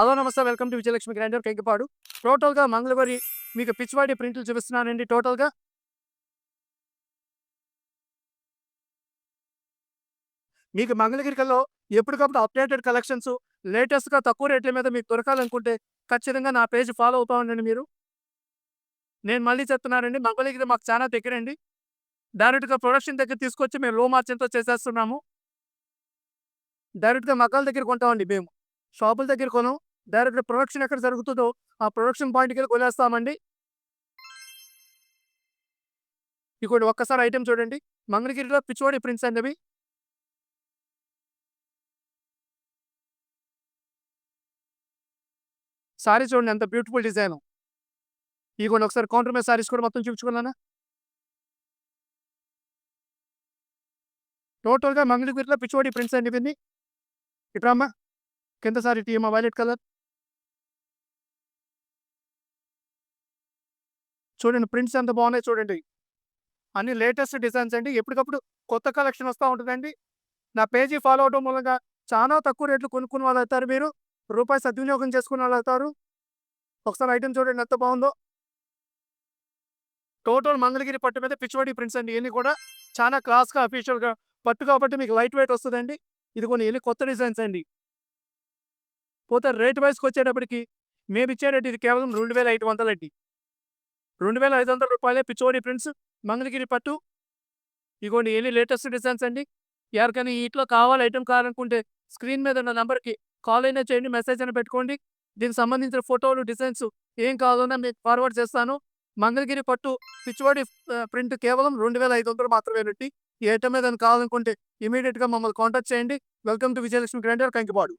Hello నమస్తే welcome to Vijayalakshmi grinder Kankipadu. టోటల్‌గా మంగళవారి మీకు పిచ్చివాడి ప్రింట్లు చూపిస్తున్నానండి టోటల్‌గా. మీకు మంగళగిరికల్లో ఎప్పటికప్పుడు అప్‌డేటెడ్ కలెక్షన్స్ లేటెస్ట్‌గా తక్కువ రేట్ల మీద మీకు దొరకాలనుకుంటే ఖచ్చితంగా నా పేజ్ ఫాలో అవుతా ఉండండి మీరు. నేను మళ్ళీ చెప్తున్నానండి మంగళగిరి మాకు చాలా దగ్గరండి. డైరెక్ట్‌గా ప్రొడక్షన్ దగ్గర తీసుకొచ్చి మేము లో మార్జిన్‌తో చేసేస్తున్నాము. డైరెక్ట్‌గా మగ్గాల దగ్గర కొంటామండి మేము. షాపుల దగ్గర కొనం. డైరెక్ట్‌గా ప్రొడక్షన్ ఎక్కడ జరుగుతుందో ఆ ప్రొడక్షన్ పాయింట్‌కెళ్ళి కొనేస్తామండి. ఇంకోటి ఒక్కసారి ఐటెమ్ చూడండి. మంగళగిరిలో పిచ్చివాడి ప్రింట్స్ అండి అవి. సారీ చూడండి ఎంత బ్యూటిఫుల్ డిజైను. ఇదిగోండి ఒకసారి కౌంటర్ మీద సారీస్ కూడా మొత్తం చూపించుకున్నానా? టోటల్‌గా మంగళగిరిలో పిచ్చివాడి ప్రింట్స్ అండి ఇవన్నీ. ఇటు రామ్మా. కింద సారీ తీయమ్మా వైలెట్ కలర్. చూడండి ప్రింట్స్ ఎంత బాగున్నాయి చూడండి. అన్ని లేటెస్ట్ డిజైన్స్ అండి. ఎప్పటికప్పుడు కొత్త కలెక్షన్ వస్తా ఉంటదండి. నా పేజీ ఫాలో అవ్వడం మూలంగా చాలా తక్కువ రేట్లు కొనుక్కున్న వాళ్ళవుతారు మీరు. రూపాయి సద్వినియోగం చేసుకున్న వాళ్ళవుతారు. ఒకసారి ఐటెమ్ చూడండి ఎంత బాగుందో. టోటల్ మంగళగిరి పట్టు మీద పిచ్చివాడి ప్రింట్స్ అండి. ఇయన్నీ కూడా చాలా క్లాస్‌గా, అఫీషియల్‌గా పట్టు కాబట్టి మీకు లైట్ వెయిట్ వస్తదండి. ఇదిగోండి ఇయన్నీ కొత్త డిజైన్స్ అండి. పోతే రేట్ వైస్‌కొచ్చేటప్పటికి మేమిచ్చే రేట్ ఇది కేవలం 2500 అండి. రూ. 2500 పిచ్చోడి ప్రింట్స్ మంగళగిరి పట్టు. ఇగోండి ఇయన్నీ లేటెస్ట్ డిజైన్స్ అండి. ఎవరికైనా ఈటిలో కావాలి ఐటెమ్ కావాలనుకుంటే స్క్రీన్ మీద ఉన్న నంబర్‌కి కాల్ అయినా చేయండి, మెసేజ్ అయినా పెట్టుకోండి. దీనికి సంబంధించిన ఫోటోలు, డిజైన్స్ ఏం కావాలన్నా మీకు ఫార్వర్డ్ చేస్తాను. మంగళగిరి పట్టు పిచ్చివాడి ప్రింట్ కేవలం 2500 మాత్రమేనండి. ఈ ఐటెమ్ ఏదైనా కావాలనుకుంటే ఇమ్మీడియేట్‌గా మమ్మల్ని కాంటాక్ట్ చేయండి. Welcome to Vijayalakshmi grinder Kankipadu.